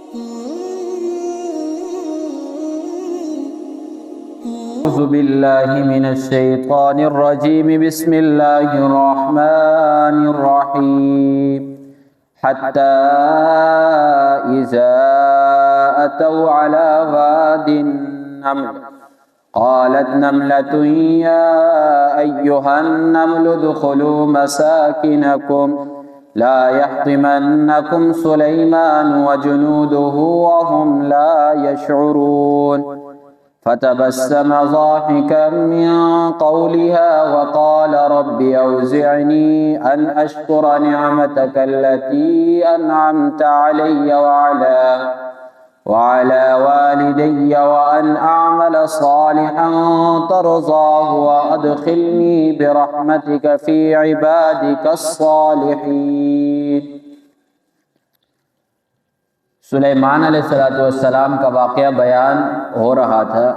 أعوذ بالله من الشيطان الرجيم بسم الله الرحمن الرحيم حتى إذا أتوا على واد النمل قالت نملة يا أيها النمل ادخلوا مساكنكم لا يحطمنكم سليمان وجنوده وهم لا يشعرون فتبسم ضاحكا من قولها وقال رب أوزعني أن أشكر نعمتك التي أنعمت علي وعلى والدي وأن أعمل صالحا ترضاه وأدخلني برحمتك في عبادك الصالحين۔ سلیمان علیہ السلام کا واقعہ بیان ہو رہا تھا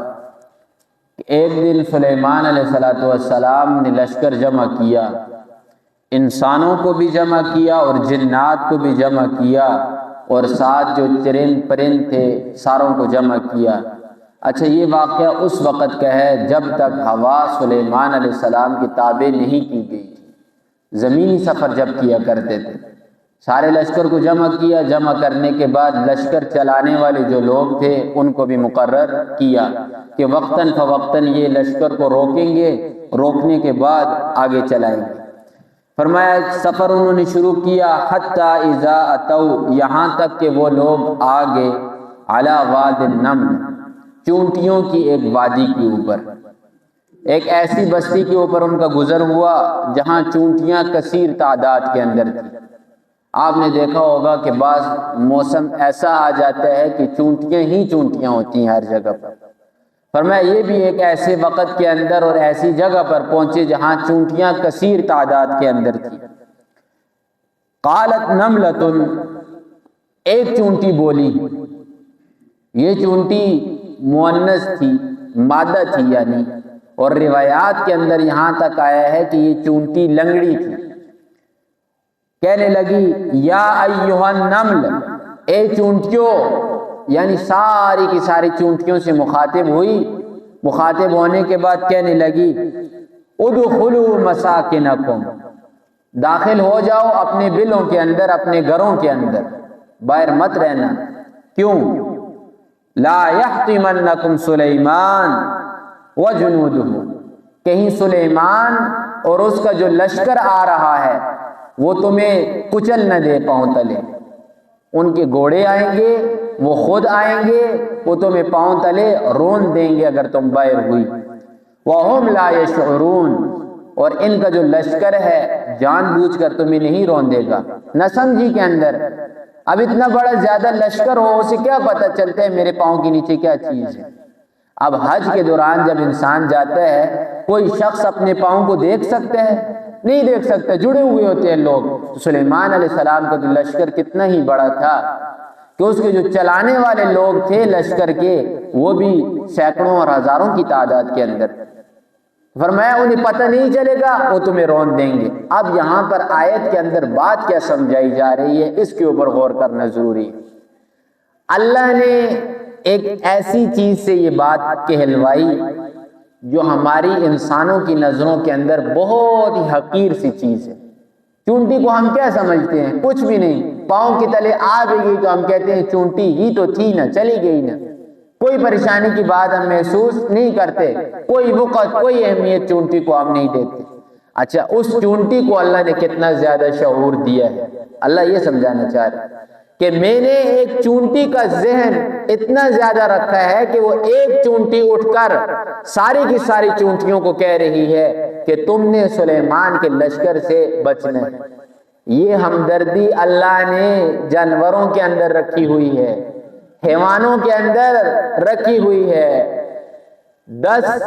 کہ ایک دن سلیمان علیہ السلام نے لشکر جمع کیا، انسانوں کو بھی جمع کیا اور جنات کو بھی جمع کیا، اور ساتھ جو چرند پرند تھے ساروں کو جمع کیا۔ اچھا، یہ واقعہ اس وقت کا ہے جب تک ہوا سلیمان علیہ السلام کی تابع نہیں کی گئی تھی، زمینی سفر جب کیا کرتے تھے۔ سارے لشکر کو جمع کیا، جمع کرنے کے بعد لشکر چلانے والے جو لوگ تھے ان کو بھی مقرر کیا کہ وقتاً فوقتاً یہ لشکر کو روکیں گے، روکنے کے بعد آگے چلائیں گے۔ فرمایا سفر انہوں نے شروع کیا حتی اذا اتو، یہاں تک کہ وہ لوگ آگے علی واد النمل، چونٹیوں کی ایک وادی کے اوپر، ایک ایسی بستی کے اوپر ان کا گزر ہوا جہاں چونٹیاں کثیر تعداد کے اندر تھیں۔ آپ نے دیکھا ہوگا کہ بعض موسم ایسا آ جاتا ہے کہ چونٹیاں ہی چونٹیاں ہوتی ہیں ہر جگہ پر۔ فرمایا یہ بھی ایک ایسے وقت کے اندر اور ایسی جگہ پر پہنچے جہاں چونٹیاں کثیر تعداد کے اندر تھی۔ قالت نملۃ، ایک چونٹی بولی، یہ چونٹی مؤنث تھی، مادہ تھی یعنی، اور روایات کے اندر یہاں تک آیا ہے کہ یہ چونٹی لنگڑی تھی۔ کہنے لگی یا ایھا النمل، اے چونٹیوں، یعنی ساری کی ساری چونٹیوں سے مخاطب ہوئی۔ مخاطب ہونے کے بعد کہنے لگی ادخلوا مساکنکم، داخل ہو جاؤ اپنے بلوں کے اندر، اپنے گھروں کے اندر، باہر مت رہنا۔ کیوں؟ لا یحطمنکم سلیمان وجنودہ، کہیں سلیمان اور اس کا جو لشکر آ رہا ہے وہ تمہیں کچل نہ دے پاؤں تلے۔ ان کے گھوڑے آئیں گے، وہ خود آئیں گے، وہ تمہیں پاؤں تلے رون دیں گے اگر تم باہر ہوئی۔ وَهُمْ لَا يَشْعُرُونَ، اور ان کا جو لشکر ہے جان بوجھ کر تمہیں نہیں رون دے گا، نہ سمجھی کے اندر۔ اب اتنا بڑا زیادہ لشکر ہو، اسے کیا پتہ چلتا ہے میرے پاؤں کے نیچے کیا چیز ہے۔ اب حج کے دوران جب انسان جاتا ہے، کوئی شخص اپنے پاؤں کو دیکھ سکتا ہے؟ نہیں دیکھ سکتا، جڑے ہوئے ہوتے ہیں لوگ۔ تو سلیمان علیہ السلام کا جو لشکر کتنا ہی بڑا تھا کہ اس کے جو چلانے والے لوگ تھے لشکر کے، وہ بھی سینکڑوں اور ہزاروں کی تعداد کے اندر۔ فرمایا انہیں پتہ نہیں چلے گا، وہ تمہیں رون دیں گے۔ اب یہاں پر آیت کے اندر بات کیا سمجھائی جا رہی ہے، اس کے اوپر غور کرنا ضروری ہے۔ اللہ نے ایک ایسی چیز سے یہ بات کہلوائی جو ہماری انسانوں کی نظروں کے اندر بہت ہی حقیر سی چیز ہے۔ چونٹی کو ہم کیا سمجھتے ہیں؟ کچھ بھی نہیں، پاؤں کے تلے آ گئی تو ہم کہتے ہیں چونٹی ہی تو تھی نا، چلی گئی نا، کوئی پریشانی کی بات ہم محسوس نہیں کرتے، کوئی وقت، کوئی اہمیت چونٹی کو ہم نہیں دیتے۔ اچھا، اس چونٹی کو اللہ نے کتنا زیادہ شعور دیا ہے۔ اللہ یہ سمجھانا چاہ رہا ہے کہ میں نے ایک چونٹی کا ذہن اتنا زیادہ رکھا ہے کہ وہ ایک چونٹی اٹھ کر ساری کی ساری چونٹیوں کو کہہ رہی ہے کہ تم نے سلیمان کے لشکر سے بچنا ہے۔ یہ ہمدردی اللہ نے جانوروں کے اندر رکھی ہوئی ہے، حیوانوں کے اندر رکھی ہوئی ہے۔ 10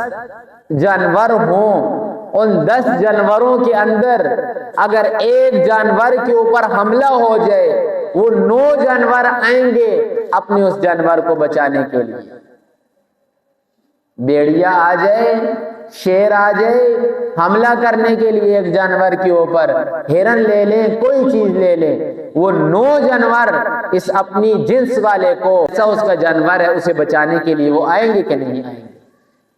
جانور ہوں، ان 10 جانوروں کے اندر اگر ایک جانور کے اوپر حملہ ہو جائے، وہ 9 جانور آئیں گے اپنے اس جانور کو بچانے کے لیے۔ بیڑیا آ جائے شیر آ جائے حملہ کرنے کے لیے ایک جانور کے اوپر، ہرن لے لیں، کوئی چیز لے لیں، وہ 9 جانور اس اپنی جنس والے کو، ایسا اس کا جانور ہے، اسے بچانے کے لیے وہ آئیں گے کہ نہیں آئیں گے؟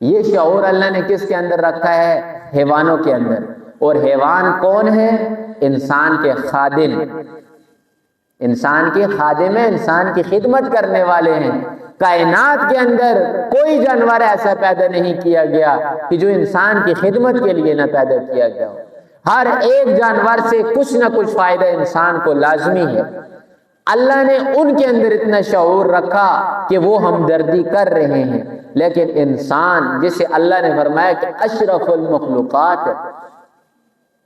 یہ شعور اللہ نے کس کے اندر رکھا ہے؟ حیوانوں کے اندر۔ اور حیوان کون ہے؟ انسان کے خادم، انسان کے خادم ہیں، انسان کی خدمت کرنے والے ہیں۔ کائنات کے اندر کوئی جانور ایسا پیدا نہیں کیا گیا کہ جو انسان کی خدمت کے لیے نہ پیدا کیا گیا ہو۔ ہر ایک جانور سے کچھ نہ کچھ فائدہ انسان کو لازمی ہے۔ اللہ نے ان کے اندر اتنا شعور رکھا کہ وہ ہمدردی کر رہے ہیں، لیکن انسان جسے اللہ نے فرمایا کہ اشرف المخلوقات،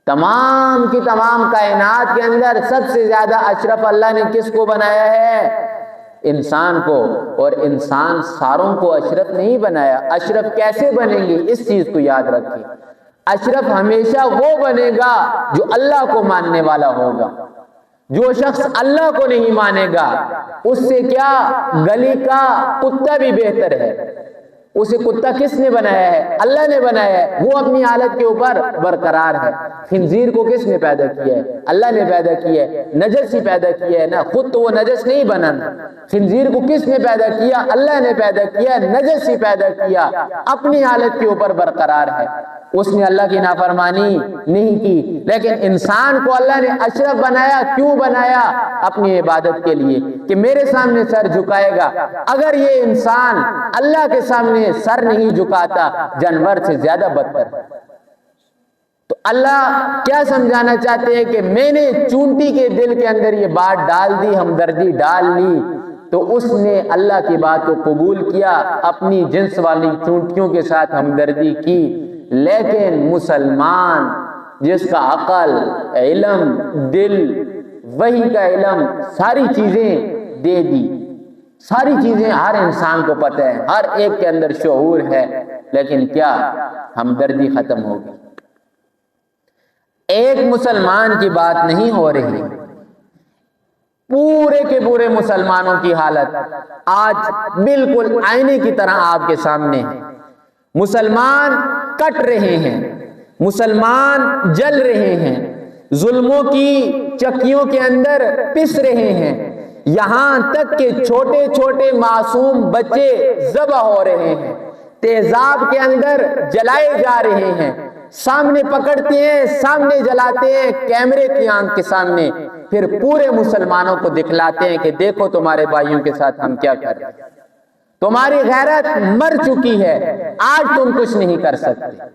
تمام کی تمام کائنات کے اندر سب سے زیادہ اشرف اللہ نے کس کو بنایا ہے؟ انسان کو۔ اور انسان ساروں کو اشرف نہیں بنایا۔ اشرف کیسے بنیں گے؟ اس چیز کو یاد رکھیں، اشرف ہمیشہ وہ بنے گا جو اللہ کو ماننے والا ہوگا۔ جو شخص اللہ کو نہیں مانے گا اس سے کیا گلی کا کتا بھی بہتر ہے۔ اسے کتا کس نے بنایا ہے؟ اللہ نے بنایا ہے، وہ اپنی حالت کے اوپر برقرار ہے۔ خنزیر کو کس نے پیدا کیا ہے؟ اللہ نے پیدا کیا ہے۔ نجس ہی پیدا کیا ہے نا، خود تو وہ نجس نہیں بنا۔ خنزیر کو کس نے پیدا کیا؟ اللہ نے پیدا کیا، نجس ہی پیدا کیا، اپنی حالت کے اوپر برقرار ہے، اس نے اللہ کی نافرمانی نہیں کی۔ لیکن انسان کو اللہ نے اشرف بنایا، کیوں بنایا؟ اپنی عبادت کے لیے، کہ میرے سامنے سر جھکائے گا۔ اگر یہ انسان اللہ کے سامنے سر نہیں جھکاتا، جانور سے زیادہ بدتر۔ تو اللہ کیا سمجھانا چاہتے ہیں کہ میں نے چونٹی کے دل کے اندر یہ بات ڈال دی، ہمدردی ڈال لی، تو اس نے اللہ کی بات کو قبول کیا، اپنی جنس والی چونٹیوں کے ساتھ ہمدردی کی۔ لیکن مسلمان جس کا عقل، علم، دل، وحی کا علم، ساری چیزیں دے دی، ساری چیزیں ہر انسان کو پتہ ہے، ہر ایک کے اندر شعور ہے، لیکن کیا ہمدردی ختم ہوگی؟ ایک مسلمان کی بات نہیں ہو رہی، پورے کے پورے مسلمانوں کی حالت آج بالکل آئینے کی طرح آپ کے سامنے ہے۔ مسلمان کٹ رہے ہیں، مسلمان جل رہے ہیں، ظلموں کی چکیوں کے اندر پس رہے ہیں، یہاں تک کہ چھوٹے چھوٹے معصوم بچے ذبح ہو رہے ہیں، تیزاب کے اندر جلائے جا رہے ہیں، سامنے پکڑتے ہیں، سامنے جلاتے ہیں، کیمرے کی آنکھ کے سامنے، پھر پورے مسلمانوں کو دکھلاتے ہیں کہ دیکھو تمہارے بھائیوں کے ساتھ ہم کیا کر رہے ہیں، تمہاری غیرت مر چکی ہے، آج تم کچھ نہیں کر سکتے۔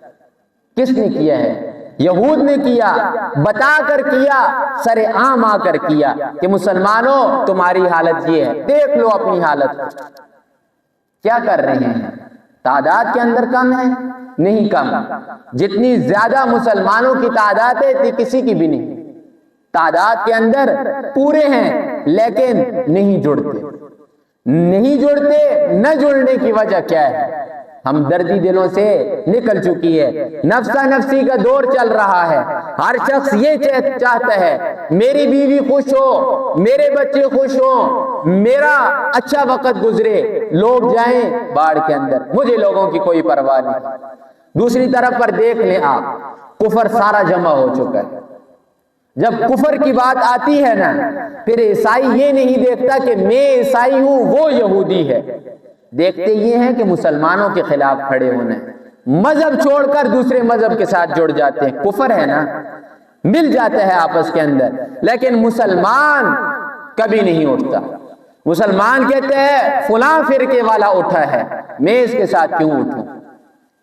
کس نے کیا ہے؟ یہود نے کیا، بتا کر کیا، سر عام آ کر کیا کہ مسلمانوں تمہاری حالت یہ ہے، دیکھ لو اپنی حالت۔ کیا کر رہے ہیں؟ تعداد کے اندر کم ہے؟ نہیں کم، جتنی زیادہ مسلمانوں کی تعداد ہے اتنی کسی کی بھی نہیں۔ تعداد کے اندر پورے ہیں لیکن نہیں جڑتے، نہیں جڑتے۔ نہ جڑنے کی وجہ کیا ہے؟ ہمدردی دلوں سے نکل چکی ہے، نفسا نفسی کا دور چل رہا ہے، ہر شخص یہ چاہتا ہے میری بیوی خوش ہو، میرے بچے خوش ہوں، میرا اچھا وقت گزرے، لوگ جائیں باڑ کے اندر، مجھے لوگوں کی کوئی پرواہ نہیں۔ دوسری طرف پر دیکھ لیں آپ، کفر سارا جمع ہو چکا ہے۔ جب کفر کی بات آتی ہے نا، پھر عیسائی یہ نہیں دیکھتا کہ میں عیسائی ہوں وہ یہودی ہے، دیکھتے یہ ہیں کہ مسلمانوں کے خلاف کھڑے ہونے، مذہب چھوڑ کر دوسرے مذہب کے ساتھ جڑ جاتے ہیں۔ کفر ہے نا، مل جاتا ہے آپس کے اندر، لیکن مسلمان کبھی نہیں اٹھتا۔ مسلمان کہتے ہیں فلاں فرقے والا اٹھا ہے، میں اس کے ساتھ کیوں اٹھوں،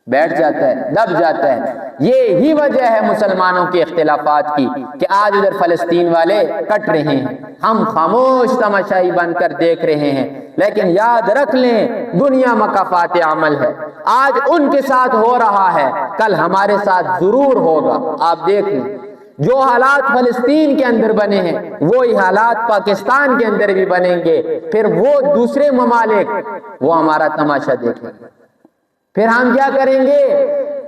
بیٹھ جاتا ہے، دب جاتا ہے۔ یہی وجہ ہے مسلمانوں کے اختلافات کی کہ آج ادھر فلسطین والے کٹ رہے ہیں، ہم خاموش تماشائی بن کر دیکھ رہے ہیں، لیکن یاد رکھ لیں دنیا مکافات عمل ہے، آج ان کے ساتھ ہو رہا ہے، کل ہمارے ساتھ ضرور ہوگا۔ آپ دیکھ لیں جو حالات فلسطین کے اندر بنے ہیں وہی حالات پاکستان کے اندر بھی بنیں گے، پھر وہ دوسرے ممالک وہ ہمارا تماشا دیکھیں گے، پھر ہم کیا کریں گے؟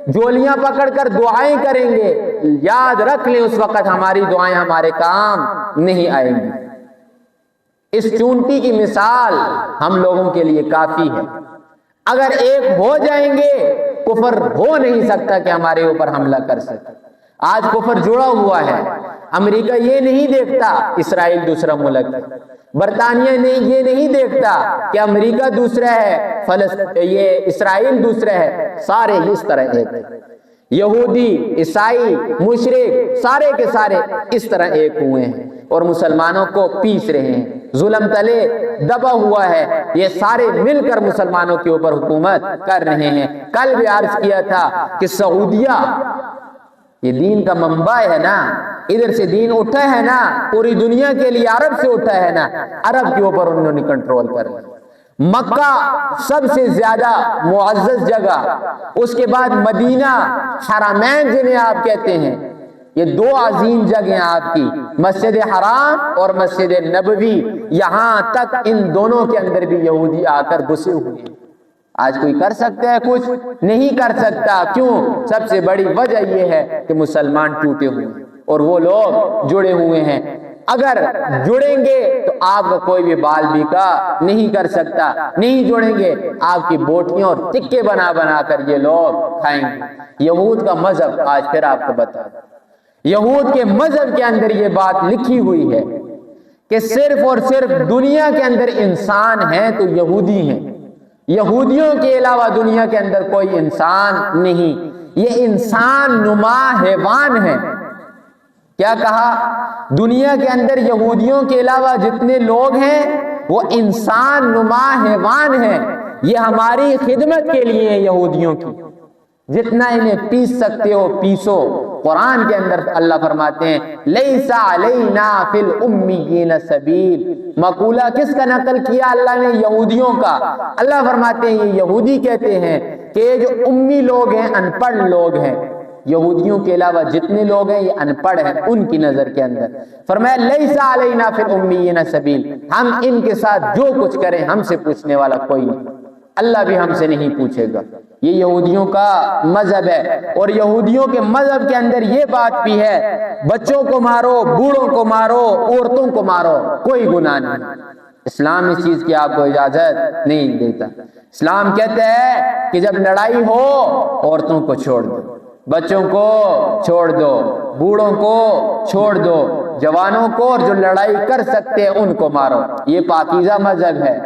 جولیاں پکڑ کر دعائیں کریں گے۔ یاد رکھ لیں اس وقت ہماری دعائیں ہمارے کام نہیں آئیں گی۔ اس چونٹی کی مثال ہم لوگوں کے لیے کافی ہے، اگر ایک ہو جائیں گے کفر ہو نہیں سکتا کہ ہمارے اوپر حملہ کر سکے۔ آج کفر جڑا ہوا ہے۔ امریکہ یہ نہیں دیکھتا اسرائیل دوسرا ملک ہے، برطانیہ نے یہ نہیں دیکھتا کہ امریکہ دوسرا ہے، یہ اسرائیل دوسرا ہے، سارے اس طرح ایک ہیں۔ یہودی، عیسائی، مشرک، سارے کے سارے اس طرح ایک ہوئے ہیں اور مسلمانوں کو پیس رہے ہیں، ظلم تلے دبا ہوا ہے۔ یہ سارے مل کر مسلمانوں کے اوپر حکومت کر رہے ہیں۔ کل بھی عرض کیا تھا کہ سعودیہ یہ دین کا منبع ہے نا، ادھر سے دین اٹھا ہے نا، پوری دنیا کے لیے عرب سے اٹھا ہے نا، عرب کے اوپر انہوں نے کنٹرول کر لیا۔ مکہ سب سے زیادہ معزز جگہ، اس کے بعد مدینہ، حرمین جنہیں آپ کہتے ہیں، یہ دو عظیم جگہیں آپ کی، مسجد حرام اور مسجد نبوی، یہاں تک ان دونوں کے اندر بھی یہودی آ کر گھسے ہوئے ہیں۔ آج کوئی کر سکتا ہے کچھ؟ نہیں کر سکتا۔ کیوں؟ سب سے بڑی وجہ یہ ہے کہ مسلمان ٹوٹے ہوئے ہیں اور وہ لوگ جڑے ہوئے ہیں۔ اگر جڑیں گے تو آپ کا کوئی بھی بال بیکا نہیں کر سکتا، نہیں جڑیں گے آپ کی بوٹیاں اور ٹکے بنا بنا کر یہ لوگ کھائیں گے۔ یہود کا مذہب آج پھر آپ کو بتا دیں، یہود کے مذہب کے اندر یہ بات لکھی ہوئی ہے کہ صرف اور صرف دنیا کے اندر انسان ہیں تو یہودی ہیں، یہودیوں کے علاوہ دنیا کے اندر کوئی انسان نہیں۔ یہ انسان نما حیوان ہے۔ کیا کہا؟ دنیا کے اندر یہودیوں کے علاوہ جتنے لوگ ہیں وہ انسان نما حیوان ہیں۔ یہ ہماری خدمت کے لیے ہیں یہودیوں کی، جتنا انہیں پیس سکتے ہو پیسو۔ قرآن کے اندر اللہ فرماتے ہیں لیس علینا فی الامیین سبیل۔ مقولہ کس کا نقل کیا اللہ نے؟ یہودیوں کا۔ اللہ فرماتے ہیں یہ یہودی کہتے ہیں کہ یہ جو امی لوگ ہیں، ان پڑھ لوگ ہیں، یہودیوں کے علاوہ جتنے لوگ ہیں یہ ان پڑھ ہیں ان کی نظر کے اندر۔ فرمایا لیس علینا فی الامیین سبیل، ہم ان کے ساتھ جو کچھ کریں ہم سے پوچھنے والا کوئی نہیں، اللہ بھی ہم سے نہیں پوچھے گا۔ یہ یہودیوں کا مذہب ہے، اور یہودیوں کے مذہب کے اندر یہ بات بھی ہے بچوں کو مارو، بوڑھوں کو مارو، عورتوں کو مارو، کوئی گناہ نہیں۔ اسلام اس چیز کی آپ کو اجازت نہیں دیتا۔ اسلام کہتا ہے کہ جب لڑائی ہو عورتوں کو چھوڑ دو، بچوں کو چھوڑ دو، بوڑھوں کو چھوڑ دو، جوانوں کو، اور جو لڑائی کر سکتے ہیں ان کو مارو۔ یہ پاکیزہ مذہب ہے۔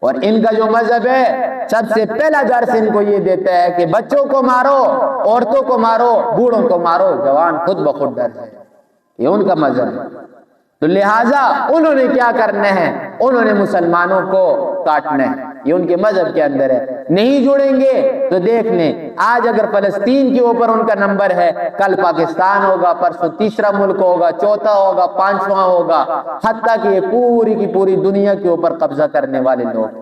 اور ان کا جو مذہب ہے سب سے پہلا درس ان کو یہ دیتا ہے کہ بچوں کو مارو، عورتوں کو مارو، بوڑھوں کو مارو، جوان خود بخود ڈر جائے۔ یہ ان کا مذہب ہے۔ تو لہٰذا انہوں نے کیا کرنا ہے؟ انہوں نے مسلمانوں کو کاٹنا ہے۔ یہ ان کے مذہب کے اندر ہے۔ نہیں جڑیں گے تو دیکھ لیں، آج اگر فلسطین کے اوپر ان کا نمبر ہے، کل پاکستان ہوگا، پرسوں تیسرا ملک ہوگا، چوتھا ہوگا، پانچواں ہوگا، حتیٰ کہ یہ پوری کی پوری دنیا کے اوپر قبضہ کرنے والے لوگ۔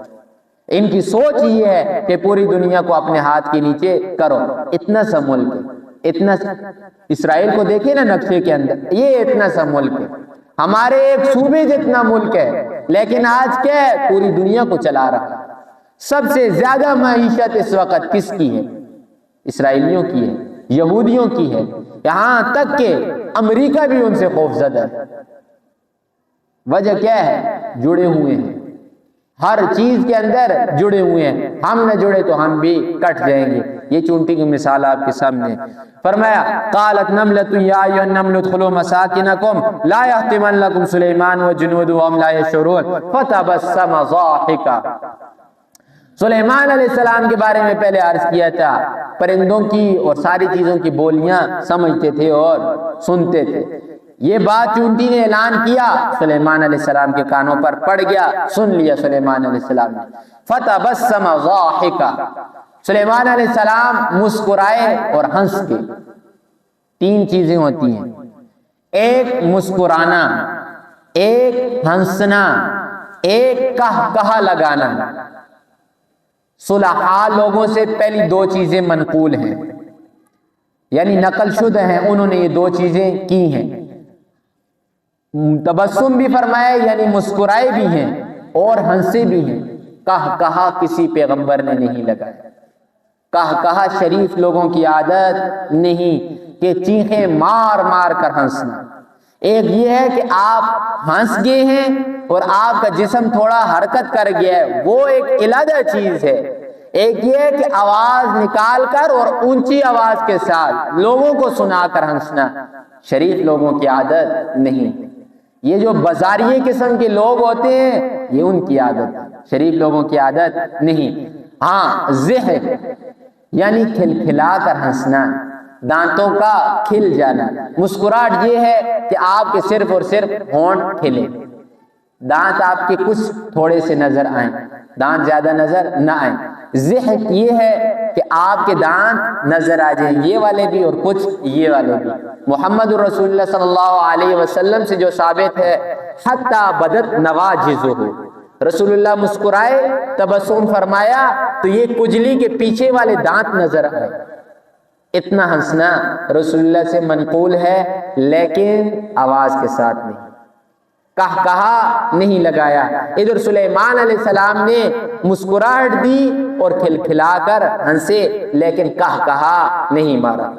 ان کی سوچ یہ ہے کہ پوری دنیا کو اپنے ہاتھ کے نیچے کرو۔ اتنا سا ملک ہے، اتنا سا، اسرائیل کو دیکھیں نا نقشے کے اندر، یہ اتنا سا ملک ہے، ہمارے ایک صوبے جتنا ملک ہے، لیکن آج کیا ہے؟ پوری دنیا کو چلا رہا ہے۔ سب سے زیادہ معیشت اس وقت کس کی ہے؟ اسرائیلیوں کی ہے، یہودیوں کی ہے، یہاں تک کہ امریکہ بھی ان سے خوف زدہ ہے۔ وجہ کیا ہے؟ جڑے ہوئے ہیں، ہر چیز کے اندر جڑے ہوئے ہیں۔ ہم نہ جڑے تو ہم بھی کٹ جائیں گے۔ یہ چونٹی کی مثال آپ کے سامنے۔ فرمایا قالت نملۃ یا ایھا النمل ادخلوا مساکنکم لا یحطمنکم سلیمان وجنودہ وهم لا یشعرون فتبسم ضاحکا۔ سلیمان علیہ السلام کے بارے میں پہلے عرض کیا تھا، پرندوں کی اور ساری چیزوں کی بولیاں سمجھتے تھے اور سنتے تھے۔ یہ بات چونٹی نے اعلان کیا، سلیمان علیہ السلام کے کانوں پر پڑ گیا، سن لیا سلیمان علیہ السلام نے۔ فتبسم ضاحکا، سلیمان علیہ السلام مسکرائے اور ہنس کے۔ تین چیزیں ہوتی ہیں، ایک مسکرانا، ایک ہنسنا، ایک کہا لگانا۔ صلحاء لوگوں سے پہلی دو چیزیں منقول ہیں، یعنی نقل شدہ ہیں، انہوں نے یہ دو چیزیں کی ہیں۔ تبسم بھی فرمایا یعنی مسکرائے بھی ہیں اور ہنسے بھی ہیں۔ کہا کسی پیغمبر نے نہیں لگایا، کہا شریف لوگوں کی عادت نہیں کہ چیخیں مار مار کر ہنسنا۔ ایک یہ ہے کہ آپ ہنس گئے ہیں اور آپ کا جسم تھوڑا حرکت کر گیا ہے، وہ ایک علیحدہ چیز ہے۔ ایک یہ کہ آواز نکال کر اور اونچی آواز کے ساتھ لوگوں کو سنا کر ہنسنا شریف لوگوں کی عادت نہیں. یہ جو بازاریے قسم کے لوگ ہوتے ہیں یہ ان کی عادت، شریف لوگوں کی عادت نہیں. ہاں ضحک یعنی کھلکھلا کر ہنسنا، دانتوں کا کھل جانا. مسکراہٹ یہ ہے کہ آپ کے صرف اور صرف ہونٹ کھلے، دانت آپ کے کچھ تھوڑے سے نظر آئیں، دانت زیادہ نظر نہ آئیں. ضحک یہ ہے کہ آپ کے دانت نظر آ جائیں، یہ والے بھی اور کچھ یہ والے بھی. محمد رسول اللہ صلی اللہ علیہ وسلم سے جو ثابت ہے حتی بدت نواجذہ، رسول اللہ مسکرائے، تبسم فرمایا تو یہ کجلی کے پیچھے والے دانت نظر آئے. اتنا ہنسنا رسول اللہ سے منقول ہے، لیکن آواز کے ساتھ نہیں، کہا نہیں لگایا. ادھر سلیمان علیہ السلام نے مسکراہٹ دی اور کھلکھلا کر ہنسے، لیکن کہا نہیں مارا.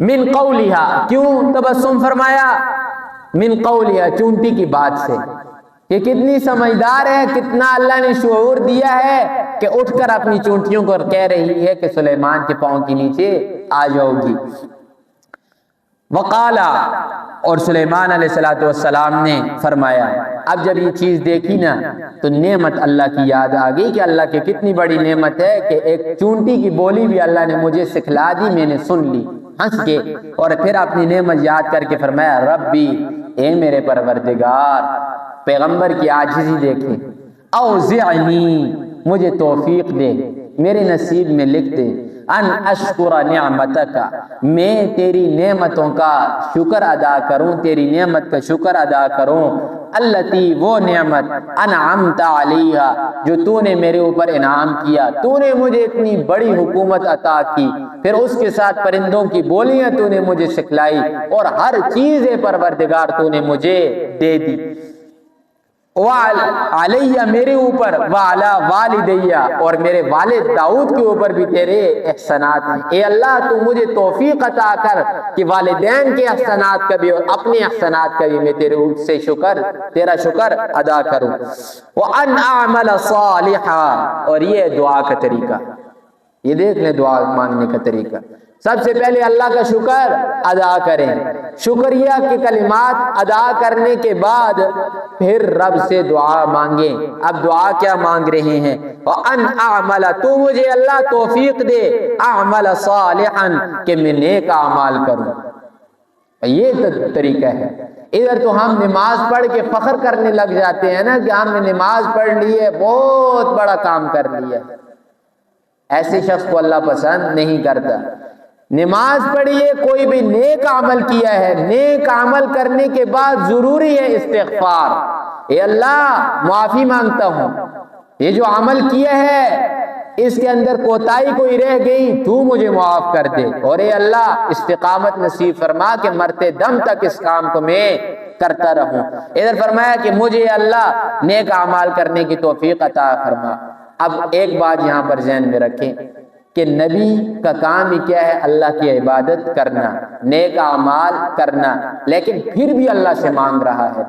من قولها، کیوں تبسم فرمایا؟ من قولها، چونٹی کی بات سے. یہ کتنی سمجھدار ہے، کتنا اللہ نے شعور دیا ہے کہ اٹھ کر اپنی چونٹیوں کو کہہ رہی ہے کہ سلیمان کے پاؤں کے نیچے آ جاؤ گی. وقالا، اور سلیمان علیہ السلام نے فرمایا. اب جب یہ چیز دیکھی نا تو نعمت اللہ کی یاد آ گئی کہ اللہ کی کتنی بڑی نعمت ہے کہ ایک چونٹی کی بولی بھی اللہ نے مجھے سکھلا دی، میں نے سن لی. ہنس کے اور پھر اپنی نعمت یاد کر کے فرمایا ربی، اے میرے پروردگار. پیغمبر کی عاجزی دیکھیں. اوزعنی، مجھے توفیق دے، میرے نصیب میں لکھ دے. ان اشکر نعمتک، میں تیری نعمتوں کا شکر ادا کروں، تیری نعمت کا شکر ادا کروں. التی، وہ نعمت، انعمت علیہا، جو تو نے میرے اوپر انعام کیا. تو نے مجھے اتنی بڑی حکومت عطا کی، پھر اس کے ساتھ پرندوں کی بولیاں تو نے مجھے سکھلائی، اور ہر چیز پروردگار تو نے مجھے دے دی. علیہ، میرے اوپر، وعلی والدیہ، اور میرے والد داؤد کے اوپر بھی تیرے احسانات ہیں. اے اللہ تو مجھے توفیق عطا کر کہ والدین کے احسانات کا بھی اور اپنے احسانات کا بھی میں تیرے سے تیرا شکر ادا کروں. وَأَنْ أَعْمَلَ صَالِحًا، اور یہ دعا کا طریقہ، یہ دیکھ لیں دعا مانگنے کا طریقہ. سب سے پہلے اللہ کا شکر ادا کریں، شکریہ کے کلمات ادا کرنے کے بعد پھر رب سے دعا مانگیں. اب دعا کیا مانگ رہے ہیں؟ وَأَنْ أَعْمَلَ، تو مجھے اللہ توفیق دے، أَعْمَلَ صَالِحًا، کہ میں نیک اعمال کروں. یہ طریقہ ہے. ادھر تو ہم نماز پڑھ کے فخر کرنے لگ جاتے ہیں نا کہ ہم نے نماز پڑھ لی ہے، بہت بڑا کام کر لیا. ایسے شخص کو اللہ پسند نہیں کرتا. نماز پڑھیے، کوئی بھی نیک عمل کیا ہے، نیک عمل کرنے کے بعد ضروری ہے استغفار. اے اللہ معافی مانگتا ہوں، یہ جو عمل کیا ہے اس کے اندر کوتاہی کوئی رہ گئی تو مجھے معاف کر دے، اور اے اللہ استقامت نصیب فرما کہ مرتے دم تک اس کام کو میں کرتا رہوں. ادھر فرمایا کہ مجھے اللہ نیک اعمال کرنے کی توفیق عطا فرما. اب ایک بات یہاں پر ذہن میں رکھیں کہ نبی کا کام ہی کیا ہے؟ اللہ کی عبادت کرنا، نیک اعمال کرنا، لیکن پھر بھی اللہ سے مانگ رہا ہے.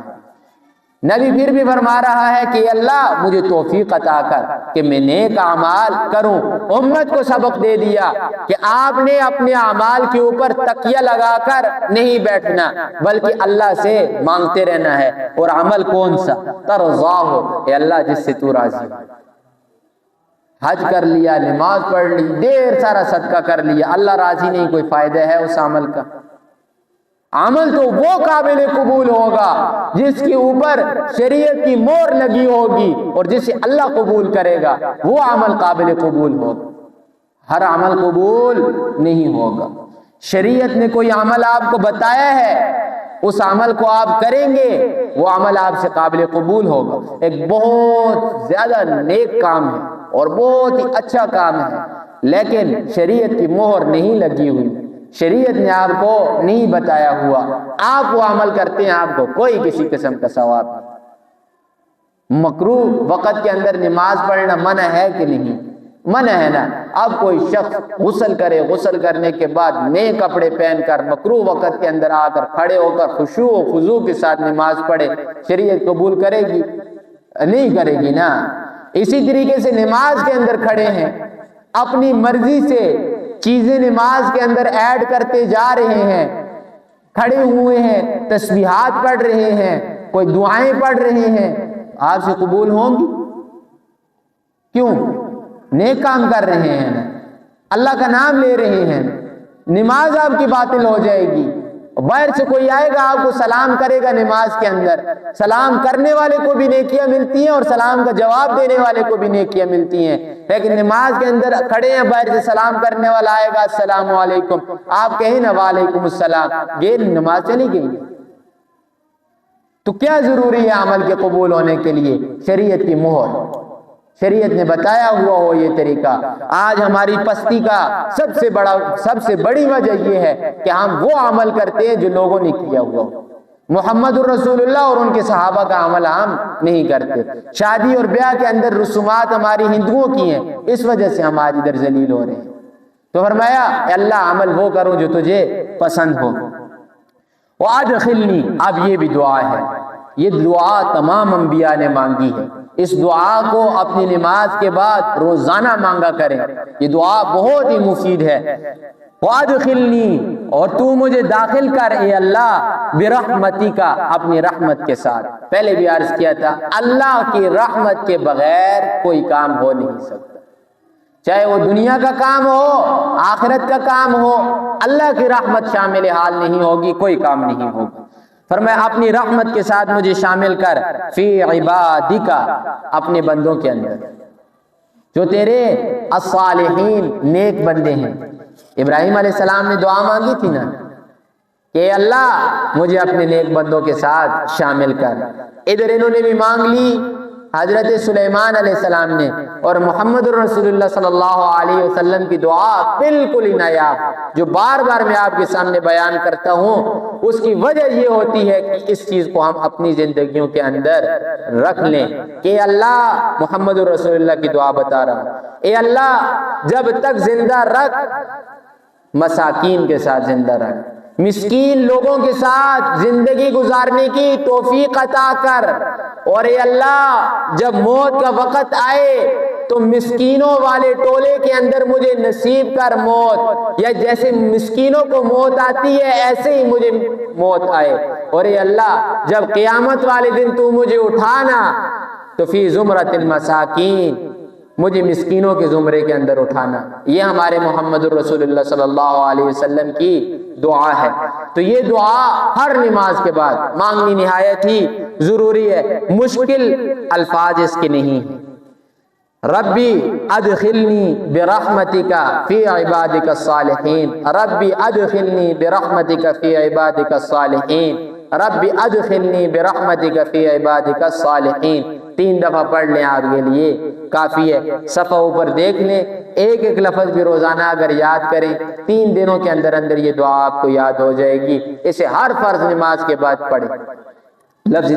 نبی پھر بھی فرما رہا ہے کہ اللہ مجھے توفیق عطا کر کہ میں نیک اعمال کروں. امت کو سبق دے دیا کہ آپ نے اپنے اعمال کے اوپر تکیہ لگا کر نہیں بیٹھنا، بلکہ اللہ سے مانگتے رہنا ہے. اور عمل کون سا؟ ترضاہ، اے اللہ جس سے تو راضی ہو. حج کر لیا، نماز پڑھ لی، ڈھیر سارا صدقہ کر لیا، اللہ راضی نہیں، کوئی فائدہ ہے اس عمل کا؟ عمل تو وہ قابل قبول ہوگا جس کے اوپر شریعت کی مہر لگی ہوگی اور جسے اللہ قبول کرے گا، وہ عمل قابل قبول ہوگا. ہر عمل قبول نہیں ہوگا. شریعت نے کوئی عمل آپ کو بتایا ہے، اس عمل کو آپ کریں گے، وہ عمل آپ سے قابل قبول ہوگا. ایک بہت زیادہ نیک کام ہے اور بہت ہی اچھا کام ہے، لیکن شریعت کی مہر نہیں لگی ہوئی، شریعت نے آپ کو نہیں بتایا ہوا، آپ وہ عمل کرتے ہیں، آپ کو کوئی کسی قسم کا ثواب نہیں. مکروہ وقت کے اندر نماز پڑھنا منع ہے کہ نہیں؟ منع ہے نا. اب کوئی شخص غسل کرے، غسل کرنے کے بعد نئے کپڑے پہن کر مکروہ وقت کے اندر آ کر کھڑے ہو کر خشوع و خضوع کے ساتھ نماز پڑھے، شریعت قبول کرے گی؟ نہیں کرے گی نا. اسی طریقے سے نماز کے اندر کھڑے ہیں، اپنی مرضی سے چیزیں نماز کے اندر ایڈ کرتے جا رہے ہیں، کھڑے ہوئے ہیں، تسبیحات پڑھ رہے ہیں، کوئی دعائیں پڑھ رہے ہیں، آپ سے قبول ہوں گی؟ کیوں؟ نیک کام کر رہے ہیں، اللہ کا نام لے رہے ہیں، نماز آپ کی باطل ہو جائے گی۔ باہر سے کوئی آئے گا آپ کو سلام کرے گا، نماز کے اندر سلام کرنے والے کو بھی نیکیاں ملتی ہیں اور سلام کا جواب دینے والے کو بھی نیکیاں ملتی ہیں، لیکن نماز کے اندر کھڑے ہیں، باہر سے سلام کرنے والا آئے گا السلام علیکم، آپ کہیں نا وعلیکم السلام، یہ نماز چلی گئی۔ تو کیا ضروری ہے عمل کے قبول ہونے کے لیے؟ شریعت کی مہر، شریعت نے بتایا ہوا ہو یہ طریقہ۔ آج ہماری پستی کا سب سے بڑی وجہ یہ ہے کہ ہم وہ عمل کرتے ہیں جو لوگوں نے کیا ہوا ہو۔ محمد الرسول اللہ اور ان کے صحابہ کا عمل ہم نہیں کرتے۔ شادی اور بیاہ کے اندر رسومات ہماری ہندوؤں کی ہیں، اس وجہ سے ہم آج ادھر ذلیل ہو رہے ہیں۔ تو فرمایا اے اللہ عمل وہ کروں جو تجھے پسند ہو۔ وَأَدْخِلْنِي، اب یہ بھی دعا ہے، یہ دعا تمام انبیاء نے مانگی ہے، اس دعا کو اپنی نماز کے بعد روزانہ مانگا کریں، یہ دعا بہت ہی مفید ہے۔ وَأَدْخِلْنِي، اور تو مجھے داخل کر اے اللہ، برحمتک، اپنی رحمت کے ساتھ۔ پہلے بھی عرض کیا تھا اللہ کی رحمت کے بغیر کوئی کام ہو نہیں سکتا، چاہے وہ دنیا کا کام ہو، آخرت کا کام ہو، اللہ کی رحمت شامل حال نہیں ہوگی، کوئی کام نہیں ہوگا۔ فرمایا اپنی رحمت کے ساتھ مجھے شامل کر فی عبادک، اپنے بندوں کے اندر جو تیرے الصالحین، نیک بندے ہیں۔ ابراہیم علیہ السلام نے دعا مانگی تھی نا کہ اے اللہ مجھے اپنے نیک بندوں کے ساتھ شامل کر، ادھر انہوں نے بھی مانگ لی، حضرت سلیمان علیہ السلام نے، اور محمد الرسول اللہ صلی اللہ علیہ وسلم کی دعا بالکل ہی نایاب، جو بار بار میں آپ کے سامنے بیان کرتا ہوں، اس کی وجہ یہ ہوتی ہے کہ اس چیز کو ہم اپنی زندگیوں کے اندر رکھ لیں کہ اللہ، محمد الرسول اللہ کی دعا بتا رہا، اے اللہ جب تک زندہ رکھ، مساکین کے ساتھ زندہ رکھ، مسکین لوگوں کے ساتھ زندگی گزارنے کی توفیق عطا کر، اور اے اللہ جب موت کا وقت آئے تو مسکینوں والے ٹولے کے اندر مجھے نصیب کر موت، یا جیسے مسکینوں کو موت آتی ہے ایسے ہی مجھے موت آئے، اور اے اللہ جب قیامت والے دن تو مجھے اٹھانا تو فی زمرۃ المساکین، مجھے مسکینوں کے زمرے کے اندر اٹھانا۔ یہ ہمارے محمد الرسول اللہ صلی اللہ علیہ وسلم کی دعا ہے۔ تو یہ دعا ہر نماز کے بعد مانگنی نہایت ہی ضروری ہے، مشکل الفاظ اس کے نہیں ہیں۔ ربی ادخلنی برحمتک فی عبادک الصالحین، ربی ادخلنی برحمتک فی عبادک الصالحین، ربی ادخلنی برحمتک فی عبادک الصالحین۔ 3 دفعہ پڑھ لیں، آپ کے لیے کافی ہے۔ صفحہ اوپر دیکھ لیں، ایک ایک لفظ بھی روزانہ اگر یاد کریں، 3 دنوں کے اندر اندر یہ دعا آپ کو یاد ہو جائے گی۔ اسے ہر فرض نماز کے بعد پڑھیں۔ لفظی